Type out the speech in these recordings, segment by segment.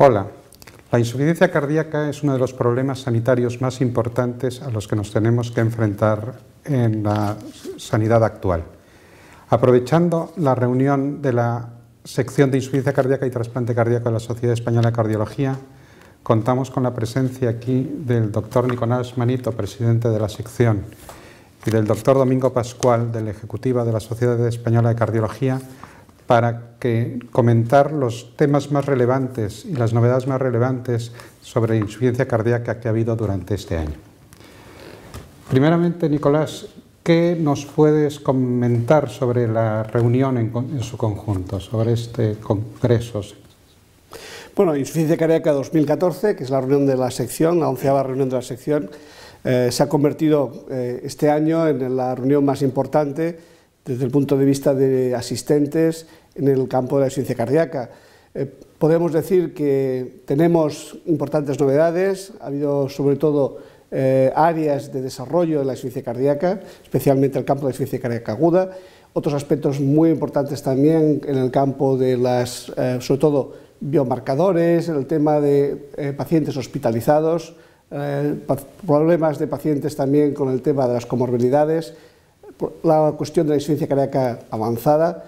Hola. La insuficiencia cardíaca es uno de los problemas sanitarios más importantes a los que nos tenemos que enfrentar en la sanidad actual. Aprovechando la reunión de la sección de insuficiencia cardíaca y trasplante cardíaco de la Sociedad Española de Cardiología, contamos con la presencia aquí del doctor Nicolás Manito, presidente de la sección, y del doctor Domingo Pascual, de la ejecutiva de la Sociedad Española de Cardiología, para comentar los temas más relevantes y las novedades más relevantes sobre la insuficiencia cardíaca que ha habido durante este año. Primeramente, Nicolás, ¿qué nos puedes comentar sobre la reunión en su conjunto, sobre este congreso? Bueno, Insuficiencia Cardíaca 2014, que es la reunión de la sección, la 11ª reunión de la sección, se ha convertido este año en la reunión más importante desde el punto de vista de asistentes en el campo de la insuficiencia cardíaca. Podemos decir que tenemos importantes novedades, ha habido sobre todo áreas de desarrollo de la insuficiencia cardíaca, especialmente el campo de la insuficiencia cardíaca aguda, otros aspectos muy importantes también en el campo de las, sobre todo, biomarcadores, el tema de pacientes hospitalizados, problemas de pacientes también con el tema de las comorbilidades, la cuestión de la insuficiencia cardíaca avanzada.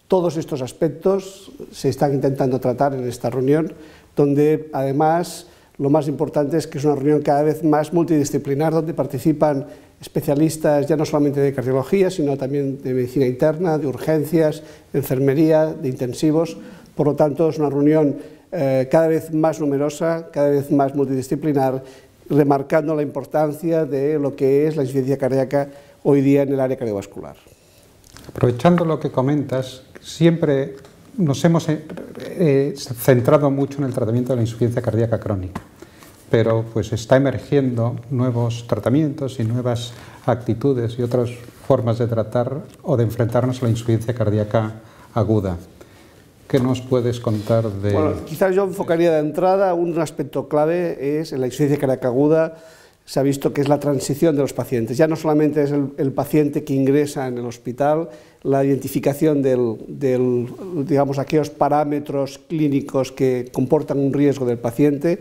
Todos estos aspectos se están intentando tratar en esta reunión, donde además lo más importante es que es una reunión cada vez más multidisciplinar, donde participan especialistas ya no solamente de cardiología, sino también de medicina interna, de urgencias, de enfermería, de intensivos. Por lo tanto, es una reunión cada vez más numerosa, cada vez más multidisciplinar, remarcando la importancia de lo que es la insuficiencia cardíaca hoy día en el área cardiovascular. Aprovechando lo que comentas, siempre nos hemos centrado mucho en el tratamiento de la insuficiencia cardíaca crónica, pero pues está emergiendo nuevos tratamientos y nuevas actitudes y otras formas de tratar o de enfrentarnos a la insuficiencia cardíaca aguda. ¿Qué nos puedes contar de...? Bueno, quizás yo enfocaría de entrada un aspecto clave es en la insuficiencia cardíaca aguda. Se ha visto que es la transición de los pacientes. Ya no solamente es el paciente que ingresa en el hospital, la identificación digamos, aquellos parámetros clínicos que comportan un riesgo del paciente,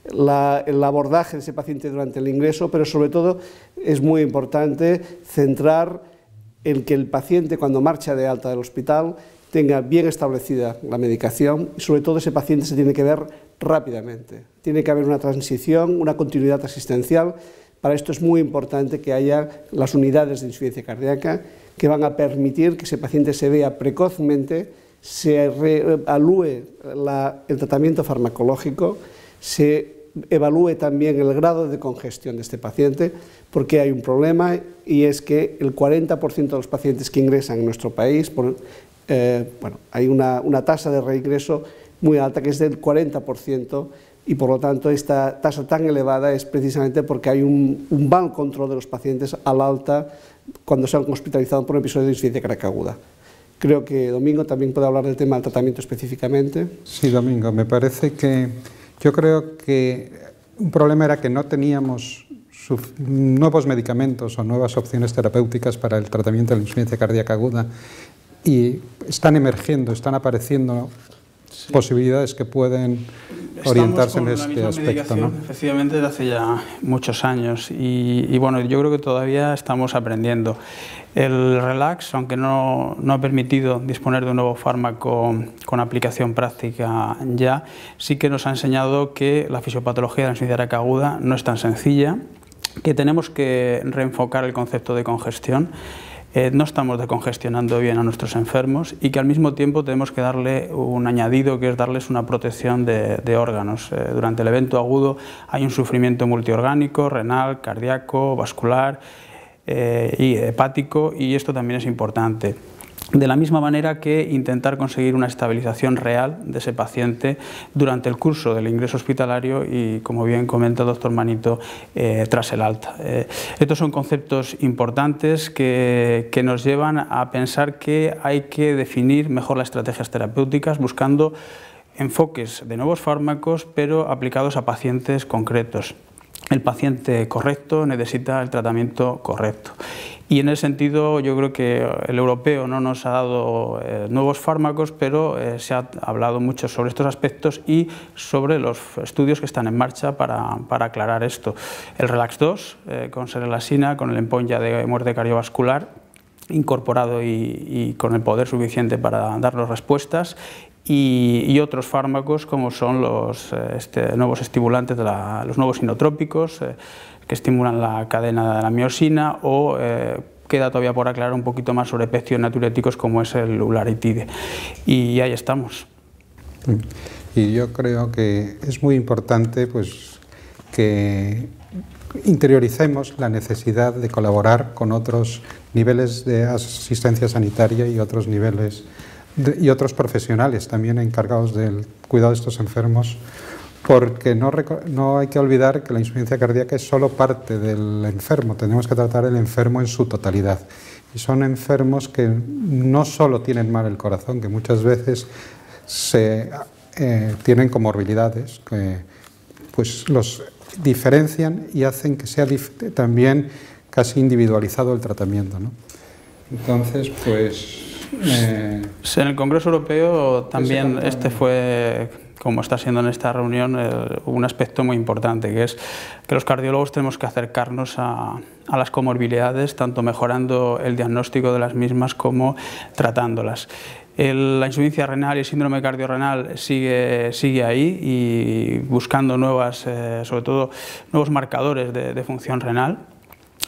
el abordaje de ese paciente durante el ingreso, pero sobre todo es muy importante centrar en que el paciente, cuando marcha de alta del hospital, tenga bien establecida la medicación y sobre todo ese paciente se tiene que ver rápidamente. Tiene que haber una transición, una continuidad asistencial. Para esto es muy importante que haya las unidades de insuficiencia cardíaca que van a permitir que ese paciente se vea precozmente, se evalúe el tratamiento farmacológico, se evalúe también el grado de congestión de este paciente, porque hay un problema y es que el 40% de los pacientes que ingresan en nuestro país, hay una tasa de reingreso muy alta, que es del 40%, y por lo tanto esta tasa tan elevada es precisamente porque hay un mal control de los pacientes al alta cuando se han hospitalizado por un episodio de insuficiencia cardíaca aguda. Creo que Domingo también puede hablar del tema del tratamiento específicamente. Sí, Domingo, me parece que yo creo que un problema era que no teníamos nuevos medicamentos o nuevas opciones terapéuticas para el tratamiento de la insuficiencia cardíaca aguda y están emergiendo, están apareciendo posibilidades que pueden orientarse en este aspecto, ¿no? Efectivamente, desde hace ya muchos años y bueno, yo creo que todavía estamos aprendiendo. El relax, aunque no ha permitido disponer de un nuevo fármaco con aplicación práctica ya, sí que nos ha enseñado que la fisiopatología de la insuficiencia cardíaca aguda no es tan sencilla, que tenemos que reenfocar el concepto de congestión. No estamos decongestionando bien a nuestros enfermos y que al mismo tiempo tenemos que darle un añadido, que es darles una protección de órganos. Durante el evento agudo hay un sufrimiento multiorgánico, renal, cardíaco, vascular y hepático, y esto también es importante. De la misma manera que intentar conseguir una estabilización real de ese paciente durante el curso del ingreso hospitalario y, como bien comenta el doctor Manito, tras el alta. Estos son conceptos importantes que nos llevan a pensar que hay que definir mejor las estrategias terapéuticas buscando enfoques de nuevos fármacos, pero aplicados a pacientes concretos. el paciente correcto necesita el tratamiento correcto. Y en ese sentido yo creo que el europeo no nos ha dado nuevos fármacos, pero se ha hablado mucho sobre estos aspectos y sobre los estudios que están en marcha para aclarar esto. El RELAX 2 con serelaxina, con el endpoint ya de muerte cardiovascular incorporado y con el poder suficiente para darnos respuestas, y otros fármacos como son los nuevos estimulantes, los nuevos inotrópicos que estimulan la cadena de la miosina, o queda todavía por aclarar un poquito más sobre péptidos natriuréticos como es el ularitide. Y ahí estamos. Y yo creo que es muy importante pues, que interioricemos la necesidad de colaborar con otros niveles de asistencia sanitaria y otros niveles y otros profesionales también encargados del cuidado de estos enfermos, porque no hay que olvidar que la insuficiencia cardíaca es solo parte del enfermo. Tenemos que tratar el enfermo en su totalidad. Y son enfermos que no solo tienen mal el corazón, que muchas veces tienen comorbilidades que pues, los diferencian y hacen que sea también casi individualizado el tratamiento, ¿no? Entonces, pues... En el Congreso Europeo también fue, como está siendo en esta reunión, un aspecto muy importante, que es que los cardiólogos tenemos que acercarnos a las comorbilidades, tanto mejorando el diagnóstico de las mismas como tratándolas. La insuficiencia renal y el síndrome cardiorrenal sigue ahí, y buscando sobre todo nuevos marcadores de función renal.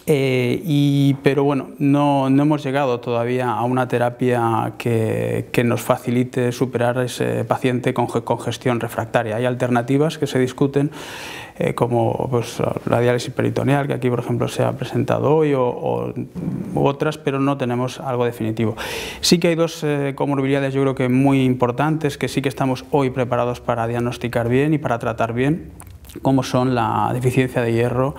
Pero bueno, no hemos llegado todavía a una terapia que nos facilite superar a ese paciente con congestión refractaria. Hay alternativas que se discuten, como pues, la diálisis peritoneal, que aquí por ejemplo se ha presentado hoy, u otras, pero no tenemos algo definitivo. Sí que hay dos comorbilidades, yo creo que muy importantes, que sí que estamos hoy preparados para diagnosticar bien y para tratar bien, como son la deficiencia de hierro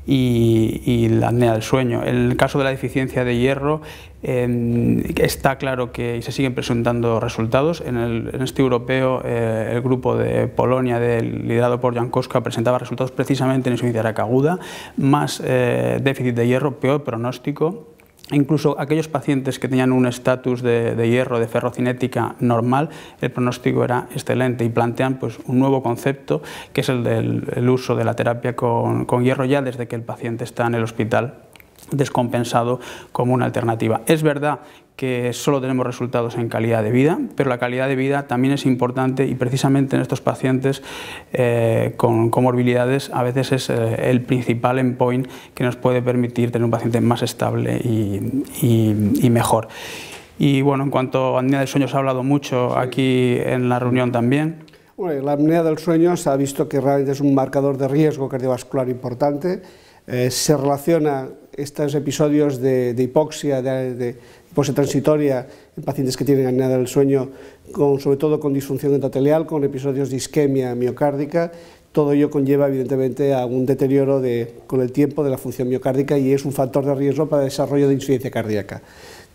y la apnea del sueño. En el caso de la deficiencia de hierro está claro que se siguen presentando resultados. En este europeo el grupo de Polonia liderado por Jankowska presentaba resultados precisamente en insuficiencia cardíaca aguda, más déficit de hierro, peor pronóstico. Incluso aquellos pacientes que tenían un estatus de hierro, de ferrocinética normal, el pronóstico era excelente, y plantean pues, un nuevo concepto, que es el del uso de la terapia con hierro ya desde que el paciente está en el hospital descompensado, como una alternativa. Es verdad que solo tenemos resultados en calidad de vida, pero la calidad de vida también es importante, y precisamente en estos pacientes con comorbilidades a veces es el principal endpoint que nos puede permitir tener un paciente más estable y mejor. Y bueno, en cuanto a apnea del sueño se ha hablado mucho aquí en la reunión también. Bueno, la apnea del sueño se ha visto que realmente es un marcador de riesgo cardiovascular importante. Se relaciona estos episodios de hipoxia, de hipoxia transitoria en pacientes que tienen apnea del sueño, sobre todo con disfunción endotelial, con episodios de isquemia miocárdica. Todo ello conlleva evidentemente a un deterioro con el tiempo de la función miocárdica, y es un factor de riesgo para el desarrollo de insuficiencia cardíaca.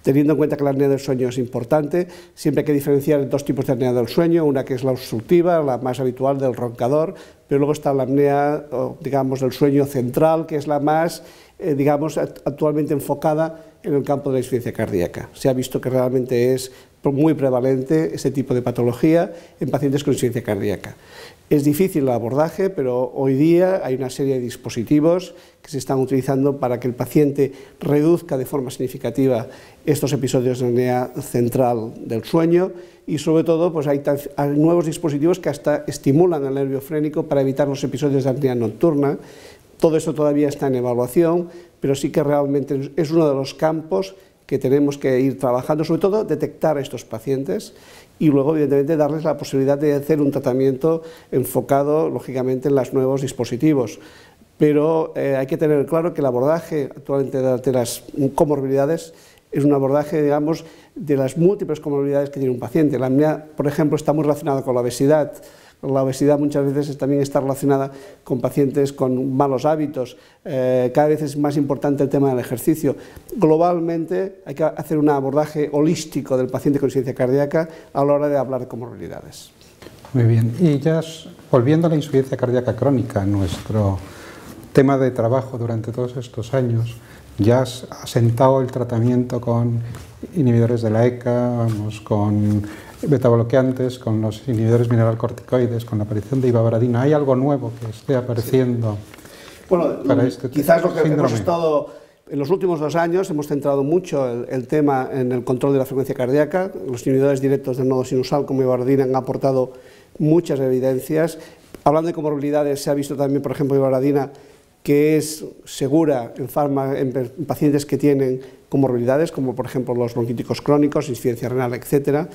Teniendo en cuenta que la apnea del sueño es importante, siempre hay que diferenciar dos tipos de apnea del sueño, una que es la obstructiva, la más habitual del roncador, pero luego está la apnea, digamos, del sueño central, que es la más, digamos, actualmente enfocada en el campo de la insuficiencia cardíaca. Se ha visto que realmente es muy prevalente este tipo de patología en pacientes con insuficiencia cardíaca. Es difícil el abordaje, pero hoy día hay una serie de dispositivos que se están utilizando para que el paciente reduzca de forma significativa estos episodios de apnea central del sueño, y sobre todo pues hay nuevos dispositivos que hasta estimulan el nervio frénico para evitar los episodios de apnea nocturna. Todo esto todavía está en evaluación, pero sí que realmente es uno de los campos que tenemos que ir trabajando, sobre todo detectar a estos pacientes y luego evidentemente darles la posibilidad de hacer un tratamiento enfocado lógicamente en los nuevos dispositivos. Pero hay que tener claro que el abordaje actualmente de las comorbilidades es un abordaje, digamos, de las múltiples comorbilidades que tiene un paciente. La apnea, por ejemplo, está muy relacionada con la obesidad. La obesidad muchas veces también está relacionada con pacientes con malos hábitos. Cada vez es más importante el tema del ejercicio. Globalmente hay que hacer un abordaje holístico del paciente con insuficiencia cardíaca a la hora de hablar de comorbilidades. Muy bien. Y ya volviendo a la insuficiencia cardíaca crónica, nuestro tema de trabajo durante todos estos años. Ya has asentado el tratamiento con inhibidores de la ECA, vamos, con betabloqueantes, con los inhibidores mineralcorticoides, con la aparición de ivabradina. ¿Hay algo nuevo que esté apareciendo para este quizás lo que síndrome? hemos estado, en los últimos 2 años, hemos centrado mucho el tema en el control de la frecuencia cardíaca. Los inhibidores directos del nodo sinusal, como ivabradina, han aportado muchas evidencias. Hablando de comorbilidades, se ha visto también, por ejemplo, ivabradina, que es segura en pacientes que tienen comorbilidades, como por ejemplo los bronquíticos crónicos, insuficiencia renal, etcétera.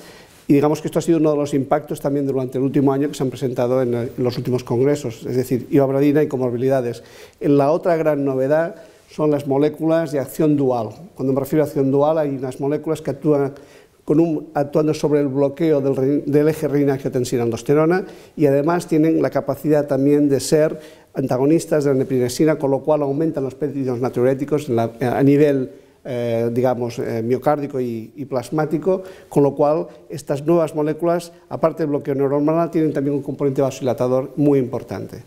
Y digamos que esto ha sido uno de los impactos también durante el último año que se han presentado en los últimos congresos, es decir, ivabradina y comorbilidades. La otra gran novedad son las moléculas de acción dual. Cuando me refiero a acción dual, hay unas moléculas que actúan actuando sobre el bloqueo del eje renina-angiotensina-aldosterona y además tienen la capacidad también de ser antagonistas de la neprinesina, con lo cual aumentan los péptidos natriuréticos a nivel digamos, miocárdico y plasmático, con lo cual estas nuevas moléculas, aparte del bloqueo neurohormonal, tienen también un componente vasodilatador muy importante.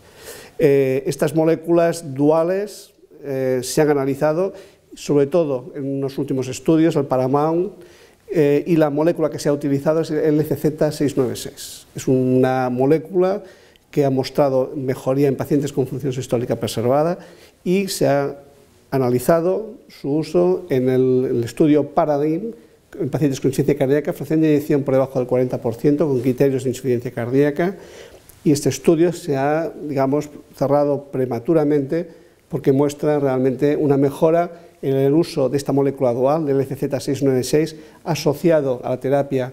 Estas moléculas duales se han analizado, sobre todo en unos últimos estudios, el Paramount, y la molécula que se ha utilizado es el LCZ696. Es una molécula que ha mostrado mejoría en pacientes con función sistólica preservada y se ha analizado su uso en el estudio Paradigm en pacientes con insuficiencia cardíaca, fracción de eyección por debajo del 40%, con criterios de insuficiencia cardíaca, y este estudio se ha, digamos, cerrado prematuramente porque muestra realmente una mejora en el uso de esta molécula dual, del LCZ696, asociado a la terapia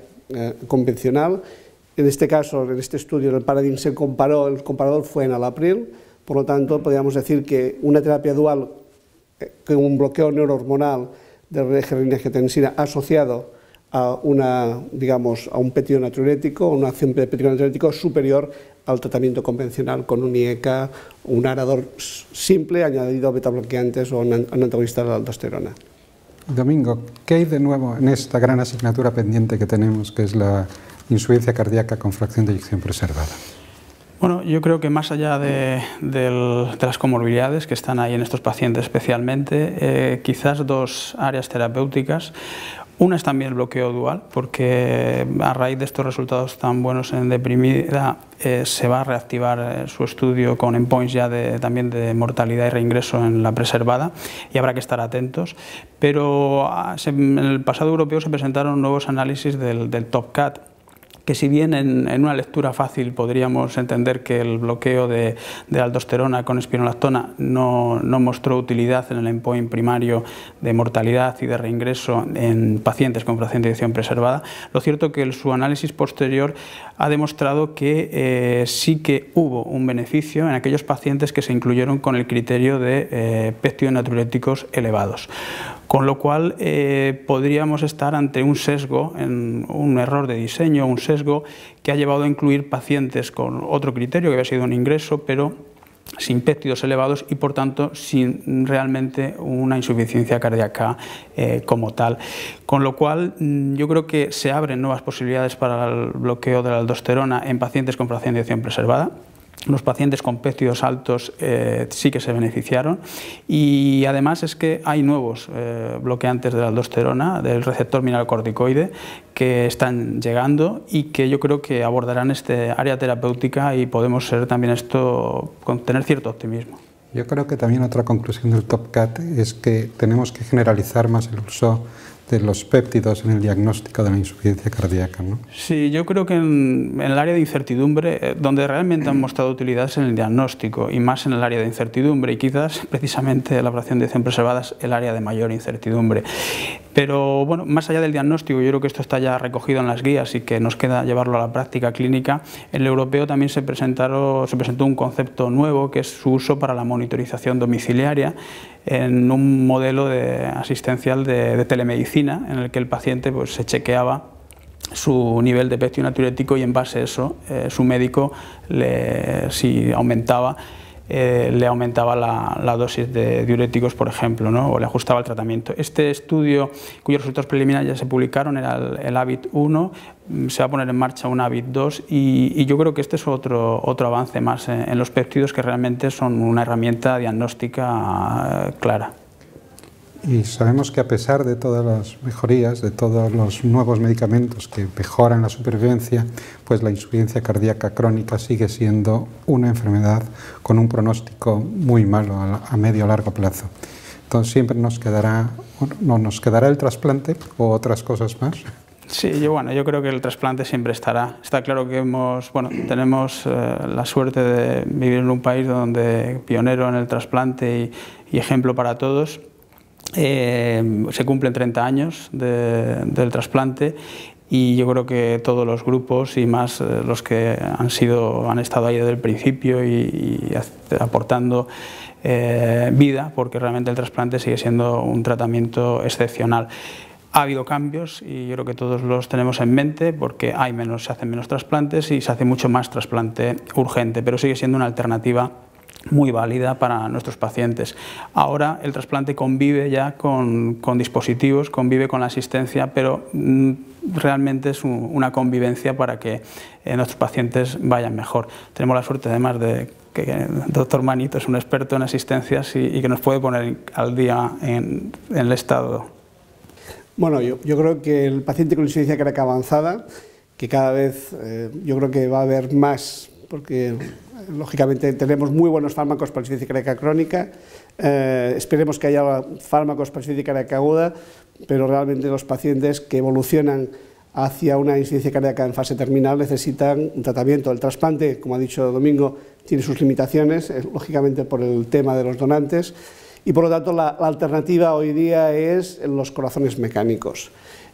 convencional. En este caso, en este estudio, en el Paradigm, el comparador fue en alapril, por lo tanto, podríamos decir que una terapia dual con un bloqueo neurohormonal del eje renina-angiotensina asociado a digamos, a un péptido natriurético, una acción de péptido natriurético superior al tratamiento convencional con un IECA, un arador simple añadido a betabloqueantes o un antagonista de la aldosterona. Domingo, ¿qué hay de nuevo en esta gran asignatura pendiente que tenemos, que es la insuficiencia cardíaca con fracción de eyección preservada? Bueno, yo creo que más allá de las comorbilidades que están ahí en estos pacientes especialmente, quizás 2 áreas terapéuticas. Una es también el bloqueo dual, porque a raíz de estos resultados tan buenos en deprimida se va a reactivar su estudio con endpoints ya también de mortalidad y reingreso en la preservada, y habrá que estar atentos. Pero en el pasado europeo se presentaron nuevos análisis del TopCat, que si bien en una lectura fácil podríamos entender que el bloqueo de aldosterona con espironolactona no mostró utilidad en el endpoint primario de mortalidad y de reingreso en pacientes con fracción de eyección preservada, lo cierto es que su análisis posterior ha demostrado que sí que hubo un beneficio en aquellos pacientes que se incluyeron con el criterio de péptidos natriuréticos elevados. Con lo cual podríamos estar ante un sesgo, un error de diseño, un sesgo que ha llevado a incluir pacientes con otro criterio, que había sido un ingreso, pero sin péptidos elevados y por tanto sin realmente una insuficiencia cardíaca como tal. Con lo cual yo creo que se abren nuevas posibilidades para el bloqueo de la aldosterona en pacientes con fracción de eyección preservada. Los pacientes con péptidos altos sí que se beneficiaron, y además es que hay nuevos bloqueantes de la aldosterona, del receptor mineralocorticoide, que están llegando y que yo creo que abordarán este área terapéutica, y podemos ser también tener cierto optimismo. Yo creo que también otra conclusión del TopCat es que tenemos que generalizar más el uso de los péptidos en el diagnóstico de la insuficiencia cardíaca, ¿no? Sí, yo creo que en el área de incertidumbre, donde realmente han mostrado utilidad es en el diagnóstico, y más en el área de incertidumbre, y quizás precisamente la fracción de eyección preservada es el área de mayor incertidumbre. Pero bueno, más allá del diagnóstico, yo creo que esto está ya recogido en las guías y que nos queda llevarlo a la práctica clínica. En el europeo también se presentó un concepto nuevo, que es su uso para la monitorización domiciliaria en un modelo asistencial de telemedicina, en el que el paciente pues, se chequeaba su nivel de péptido natriurético y en base a eso su médico, si aumentaba, le aumentaba la dosis de diuréticos, por ejemplo, ¿no? O le ajustaba el tratamiento. Este estudio, cuyos resultados preliminares ya se publicaron, era el HABIT 1, se va a poner en marcha un HABIT 2 y yo creo que este es otro avance más en los péptidos, que realmente son una herramienta diagnóstica clara. Y sabemos que a pesar de todas las mejorías, de todos los nuevos medicamentos que mejoran la supervivencia, pues la insuficiencia cardíaca crónica sigue siendo una enfermedad con un pronóstico muy malo a medio o largo plazo. Entonces siempre nos quedará el trasplante o otras cosas más. Sí, yo creo que el trasplante siempre estará. Está claro que tenemos la suerte de vivir en un país donde pionero en el trasplante y ejemplo para todos. Se cumplen 30 años del trasplante y yo creo que todos los grupos y más los que han estado ahí desde el principio y aportando vida, porque realmente el trasplante sigue siendo un tratamiento excepcional. Ha habido cambios y yo creo que todos los tenemos en mente, porque se hacen menos trasplantes y se hace mucho más trasplante urgente, pero sigue siendo una alternativa muy válida para nuestros pacientes. Ahora el trasplante convive ya con dispositivos, convive con la asistencia, pero realmente es una convivencia para que nuestros pacientes vayan mejor. Tenemos la suerte además de que el doctor Manito es un experto en asistencias y que nos puede poner al día en el estado. Bueno, yo creo que el paciente con insuficiencia cardíaca avanzada, que cada vez yo creo que va a haber más, porque lógicamente tenemos muy buenos fármacos para la insuficiencia cardíaca crónica, esperemos que haya fármacos para la insuficiencia cardíaca aguda, pero realmente los pacientes que evolucionan hacia una insuficiencia cardíaca en fase terminal necesitan un tratamiento. El trasplante, como ha dicho Domingo, tiene sus limitaciones, lógicamente por el tema de los donantes, y por lo tanto la alternativa hoy día es los corazones mecánicos.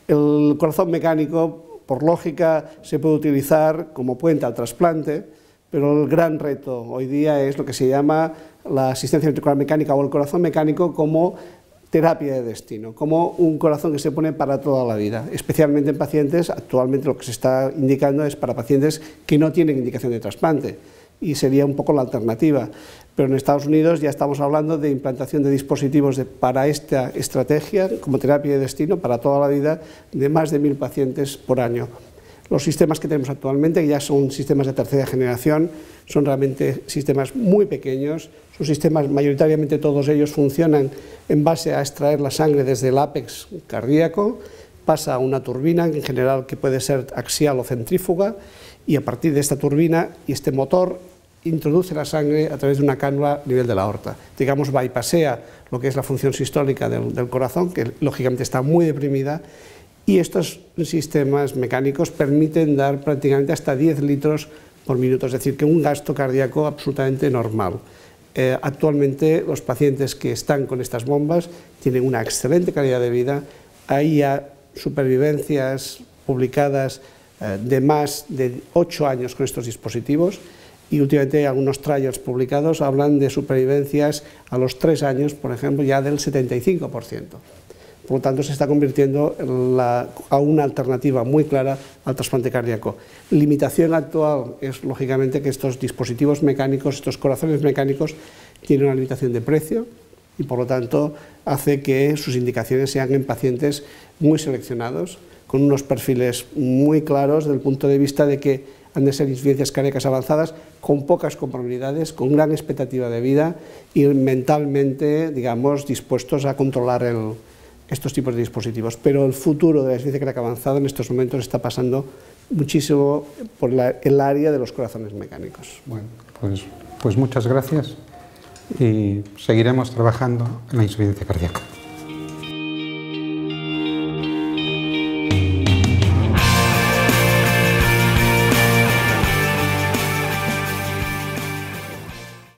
El corazón mecánico, por lógica, se puede utilizar como puente al trasplante, pero el gran reto hoy día es lo que se llama la asistencia ventricular mecánica o el corazón mecánico como terapia de destino, como un corazón que se pone para toda la vida, especialmente en pacientes, actualmente lo que se está indicando es para pacientes que no tienen indicación de trasplante, y sería un poco la alternativa. Pero en Estados Unidos ya estamos hablando de implantación de dispositivos para esta estrategia, como terapia de destino, para toda la vida, de más de 1000 pacientes por año. Los sistemas que tenemos actualmente, que ya son sistemas de tercera generación, son realmente sistemas muy pequeños, son sistemas, mayoritariamente todos ellos funcionan en base a extraer la sangre desde el ápex cardíaco, pasa a una turbina, en general que puede ser axial o centrífuga, y a partir de esta turbina y este motor introduce la sangre a través de una cánula a nivel de la aorta. Digamos, bypasea lo que es la función sistólica del corazón, que lógicamente está muy deprimida, y estos sistemas mecánicos permiten dar prácticamente hasta 10 litros por minuto, es decir, que un gasto cardíaco absolutamente normal. Actualmente los pacientes que están con estas bombas tienen una excelente calidad de vida, hay ya supervivencias publicadas de más de 8 años con estos dispositivos, y últimamente algunos trials publicados hablan de supervivencias a los 3 años, por ejemplo, ya del 75%. Por lo tanto, se está convirtiendo a una alternativa muy clara al trasplante cardíaco. Limitación actual es, lógicamente, que estos dispositivos mecánicos, estos corazones mecánicos, tienen una limitación de precio y, por lo tanto, hace que sus indicaciones sean en pacientes muy seleccionados, con unos perfiles muy claros desde el punto de vista de que han de ser insuficiencias cardíacas avanzadas, con pocas comorbilidades, con gran expectativa de vida y mentalmente, digamos, dispuestos a controlar estos tipos de dispositivos. Pero el futuro de la insuficiencia cardíaca avanzada en estos momentos está pasando muchísimo por el área de los corazones mecánicos. Bueno, pues muchas gracias y seguiremos trabajando en la insuficiencia cardíaca.